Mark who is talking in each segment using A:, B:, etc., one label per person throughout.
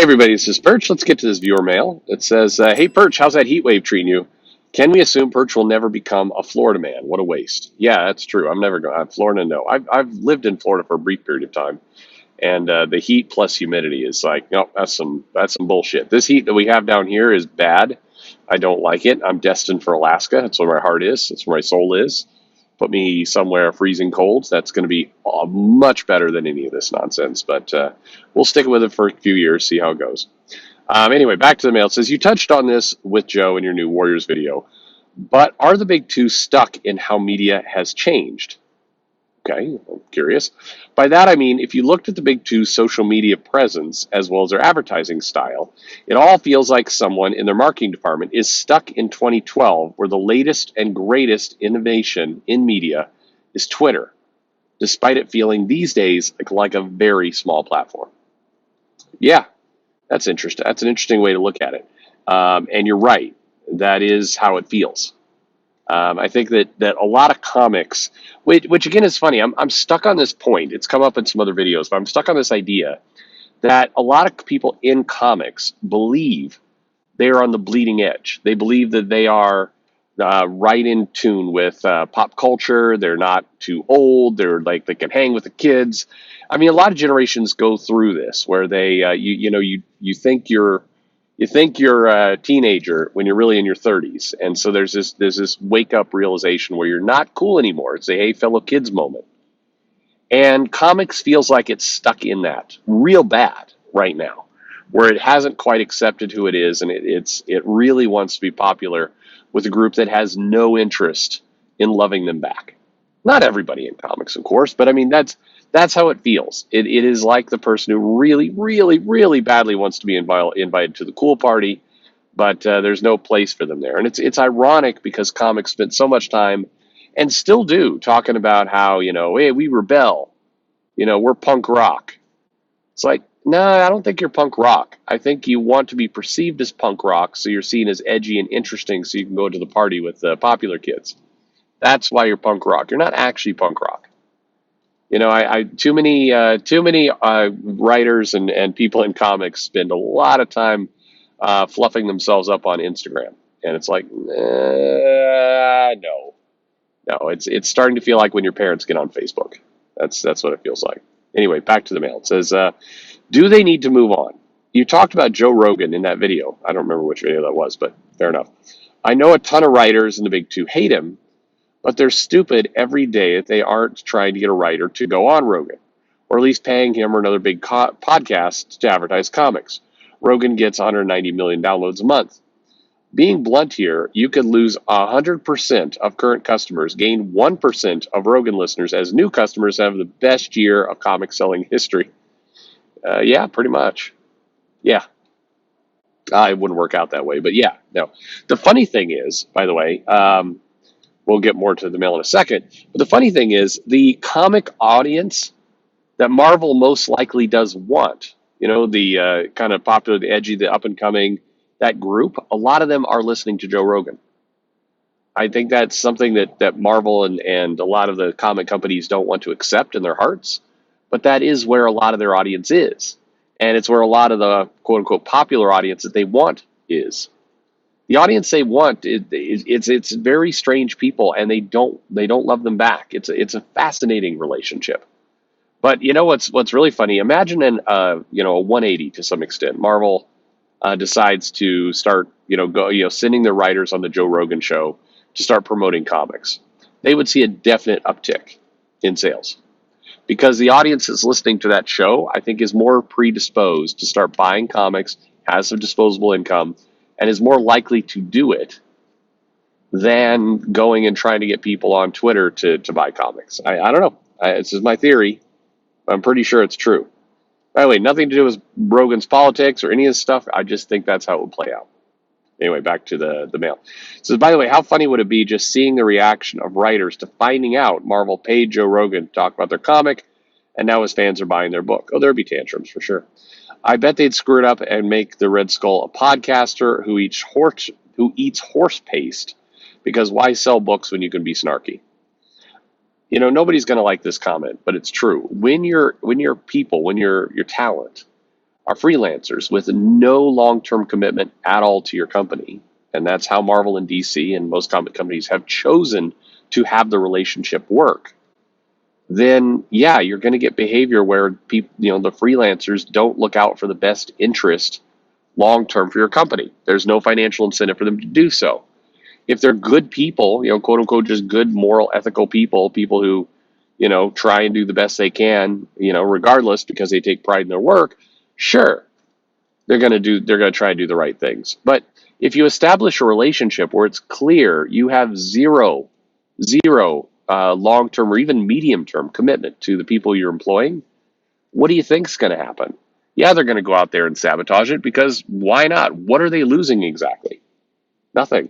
A: everybody, this is Perch. Let's get to this viewer mail. It says, hey Perch, how's that heat wave treating you? Can we assume Perch will never become a Florida man? What a waste. Yeah, that's true. I'm never going. Florida, no. I've lived in Florida for a brief period of time, and the heat plus humidity is like, no, that's some bullshit. This heat that we have down here is bad. I don't like it. I'm destined for Alaska. That's where my heart is. That's where my soul is. Put me somewhere freezing cold. That's going to be much better than any of this nonsense. But we'll stick with it for a few years, see how it goes. Anyway, back to the mail. It says, you touched on this with Joe in your new Warriors video, but are the big two stuck in how media has changed? Okay, I'm curious. By that I mean, if you looked at the big two's social media presence as well as their advertising style, it all feels like someone in their marketing department is stuck in 2012, where the latest and greatest innovation in media is Twitter, despite it feeling these days like a very small platform. Yeah, that's interesting. That's an interesting way to look at it. And you're right. That is how it feels. I think that a lot of comics, which again is funny. I'm stuck on this point. It's come up in some other videos, but I'm stuck on this idea that a lot of people in comics believe they are on the bleeding edge. They believe that they are right in tune with pop culture. They're not too old. They're like they can hang with the kids. I mean, a lot of generations go through this where they you think you're a teenager when you're really in your 30s, and so there's this wake up realization where you're not cool anymore. It's a hey fellow kids moment, and comics feels like it's stuck in that real bad right now, where it hasn't quite accepted who it is, and it really wants to be popular with a group that has no interest in loving them back. Not everybody in comics, of course, but I mean that's how it feels. It is like the person who really, really, really badly wants to be invited to the cool party, but there's no place for them there. And it's ironic because comics spent so much time and still do talking about how, hey, we rebel, we're punk rock. It's like, no, I don't think you're punk rock. I think you want to be perceived as punk rock, so you're seen as edgy and interesting, so you can go to the party with the popular kids. That's why you're punk rock. You're not actually punk rock. I too many writers and people in comics spend a lot of time fluffing themselves up on Instagram, and it's like, no, it's starting to feel like when your parents get on Facebook. That's what it feels like. Anyway, back to the mail. It says, do they need to move on? You talked about Joe Rogan in that video. I don't remember which video that was, but fair enough. I know a ton of writers in the big two hate him, but they're stupid every day if they aren't trying to get a writer to go on Rogan, or at least paying him or another big podcast to advertise comics. Rogan gets 190 million downloads a month. Being blunt here, you could lose 100% of current customers, gain 1% of Rogan listeners, as new customers have the best year of comic selling history. Yeah, pretty much. Yeah. It wouldn't work out that way, but yeah, no. The funny thing is, by the way, we'll get more to the mail in a second, but the funny thing is the comic audience that Marvel most likely does want, the kind of popular, the edgy, the up and coming, that group, a lot of them are listening to Joe Rogan. I think that's something that Marvel and a lot of the comic companies don't want to accept in their hearts, but that is where a lot of their audience is. And it's where a lot of the quote unquote popular audience that they want is. The audience they want, it's very strange people, and they don't love them back. It's a fascinating relationship. But what's really funny? Imagine a 180 to some extent. Marvel decides to start sending their writers on the Joe Rogan show to start promoting comics. They would see a definite uptick in sales because the audience that's listening to that show, I think, is more predisposed to start buying comics, has some disposable income, and is more likely to do it than going and trying to get people on Twitter to buy comics. I don't know. This is my theory. I'm pretty sure it's true. By the way, nothing to do with Rogan's politics or any of this stuff. I just think that's how it would play out. Anyway, back to the mail. So, by the way, how funny would it be just seeing the reaction of writers to finding out Marvel paid Joe Rogan to talk about their comic, and now his fans are buying their book? Oh, there'd be tantrums for sure. I bet they'd screw it up and make the Red Skull a podcaster who eats horse paste, because why sell books when you can be snarky? Nobody's going to like this comment, but it's true. When your talent are freelancers with no long-term commitment at all to your company. And that's how Marvel and DC and most comic companies have chosen to have the relationship work. Then yeah, you're going to get behavior where people, the freelancers don't look out for the best interest long term for your company. There's no financial incentive for them to do so. If they're good people, quote unquote, just good, moral, ethical people, people who, try and do the best they can, regardless because they take pride in their work, sure, they're going to try and do the right things. But if you establish a relationship where it's clear you have zero long term or even medium term commitment to the people you're employing, what do you think's going to happen? Yeah, they're going to go out there and sabotage it because why not? What are they losing exactly? Nothing.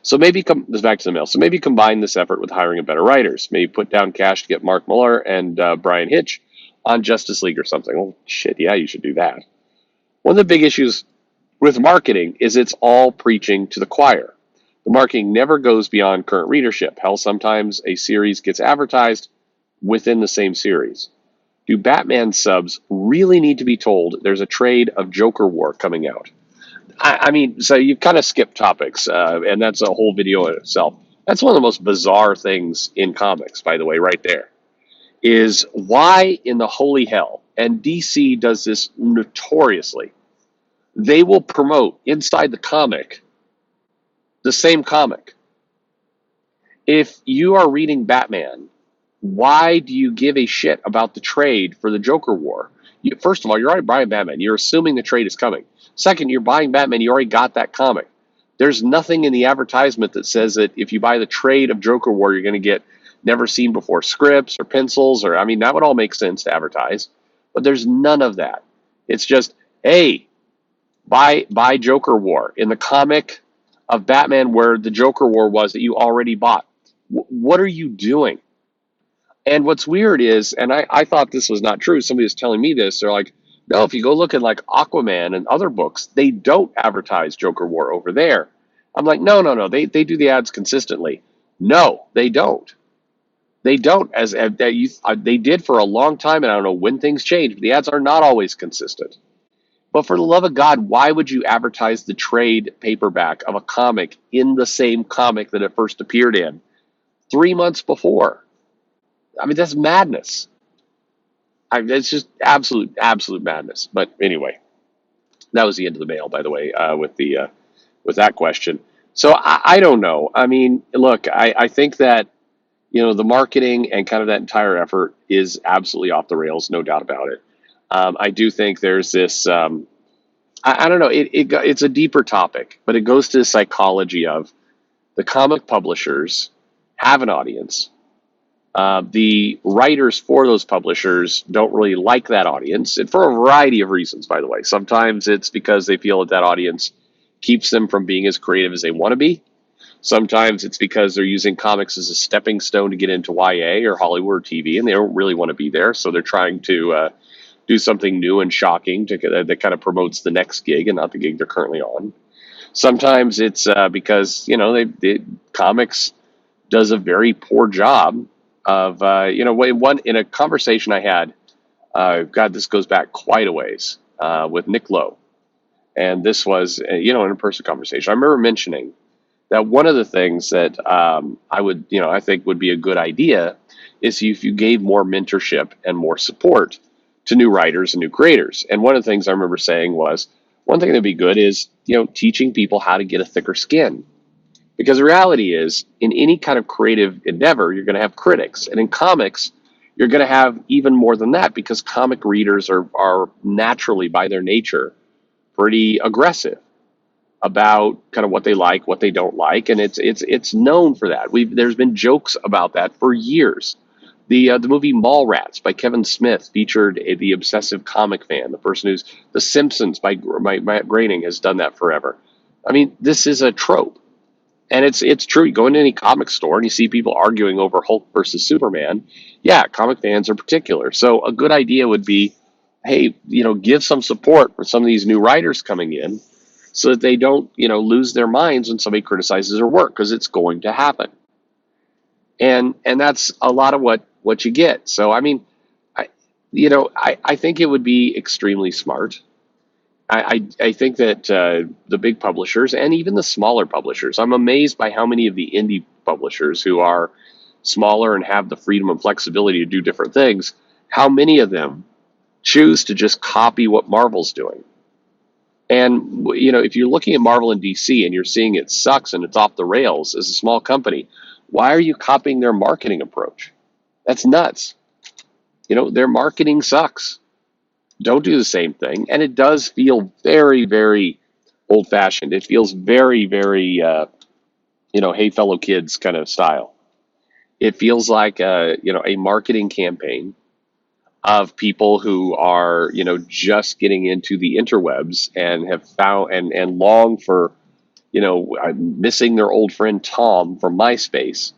A: So maybe this back to the mail. So maybe combine this effort with hiring a better writers. Maybe put down cash to get Mark Millar and Brian Hitch on Justice League or something. Oh shit, yeah, you should do that. One of the big issues with marketing is it's all preaching to the choir. The marketing never goes beyond current readership. Hell, sometimes a series gets advertised within the same series. Do Batman subs really need to be told there's a trade of Joker War coming out? I mean, so you've kind of skipped topics, and that's a whole video in itself. That's one of the most bizarre things in comics, by the way, right there, is why in the holy hell, and DC does this notoriously, they will promote inside the comic the same comic. If you are reading Batman, why do you give a shit about the trade for the Joker War? First of all, you're already buying Batman. You're assuming the trade is coming. Second, you're buying Batman. You already got that comic. There's nothing in the advertisement that says that if you buy the trade of Joker War, you're going to get never seen before scripts or pencils, or I mean, that would all make sense to advertise, but there's none of that. It's just, hey, buy Joker War in the comic of Batman where the Joker War was that you already bought. What are you doing? And what's weird is, and I thought this was not true. Somebody was telling me this. They're like, no, if you go look at like Aquaman and other books, they don't advertise Joker War over there. I'm like, no. They do the ads consistently. No, they don't. They don't. They did for a long time, and I don't know when things change, but the ads are not always consistent. But for the love of God, why would you advertise the trade paperback of a comic in the same comic that it first appeared in 3 months before? I mean, that's madness. It's just absolute madness. But anyway, that was the end of the mail, by the way, with that question. So I don't know. I mean, look, I think that the marketing and kind of that entire effort is absolutely off the rails, no doubt about it. I do think there's this. I don't know. It's a deeper topic, but it goes to the psychology of the comic publishers have an audience. The writers for those publishers don't really like that audience, and for a variety of reasons, by the way. Sometimes it's because they feel that audience keeps them from being as creative as they want to be. Sometimes it's because they're using comics as a stepping stone to get into YA or Hollywood or TV, and they don't really want to be there, so they're trying to do something new and shocking that kind of promotes the next gig and not the gig they're currently on. Sometimes it's because comics does a very poor job of in a conversation I had. God, this goes back quite a ways with Nick Lowe, and this was an in-person conversation. I remember mentioning that one of the things that I think would be a good idea is if you gave more mentorship and more support to new writers and new creators. And one of the things I remember saying was, one thing that'd be good is, teaching people how to get a thicker skin. Because the reality is, in any kind of creative endeavor, you're going to have critics. And in comics, you're going to have even more than that because comic readers are naturally, by their nature, pretty aggressive about kind of what they like, what they don't like, and it's known for that. There's been jokes about that for years. The movie Mallrats by Kevin Smith featured the obsessive comic fan, the person who's The Simpsons by Matt Groening has done that forever. I mean, this is a trope, and it's true. You go into any comic store and you see people arguing over Hulk versus Superman. Yeah, comic fans are particular. So a good idea would be, hey, give some support for some of these new writers coming in, so that they don't, lose their minds when somebody criticizes their work, because it's going to happen. And that's a lot of what you get. So, I mean, I think it would be extremely smart. I think that the big publishers and even the smaller publishers, I'm amazed by how many of the indie publishers who are smaller and have the freedom and flexibility to do different things, how many of them choose to just copy what Marvel's doing. And if you're looking at Marvel and DC and you're seeing it sucks and it's off the rails as a small company, why are you copying their marketing approach? That's nuts. Their marketing sucks. Don't do the same thing. And it does feel very, very old fashioned. It feels very, very, hey, fellow kids kind of style. It feels like, a marketing campaign of people who are, just getting into the interwebs and have found and long for, missing their old friend Tom from MySpace.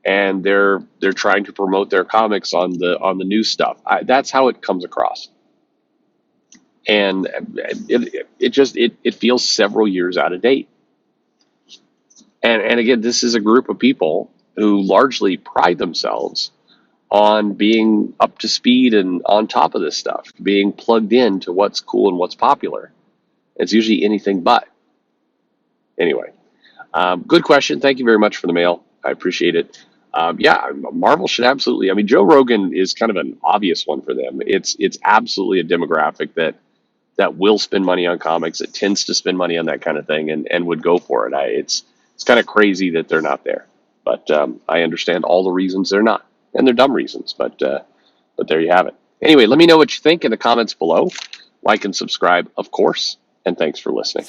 A: And they're trying to promote their comics on the new stuff. That's how it comes across. And it feels several years out of date. And again, this is a group of people who largely pride themselves on being up to speed and on top of this stuff, being plugged in to what's cool and what's popular. It's usually anything but. Anyway, good question. Thank you very much for the mail. I appreciate it. Yeah, Marvel should absolutely. I mean, Joe Rogan is kind of an obvious one for them. It's absolutely a demographic that will spend money on comics, that tends to spend money on that kind of thing, and would go for it. It's kind of crazy that they're not there, but I understand all the reasons they're not, and they're dumb reasons. But there you have it. Anyway, let me know what you think in the comments below. Like and subscribe, of course, and thanks for listening.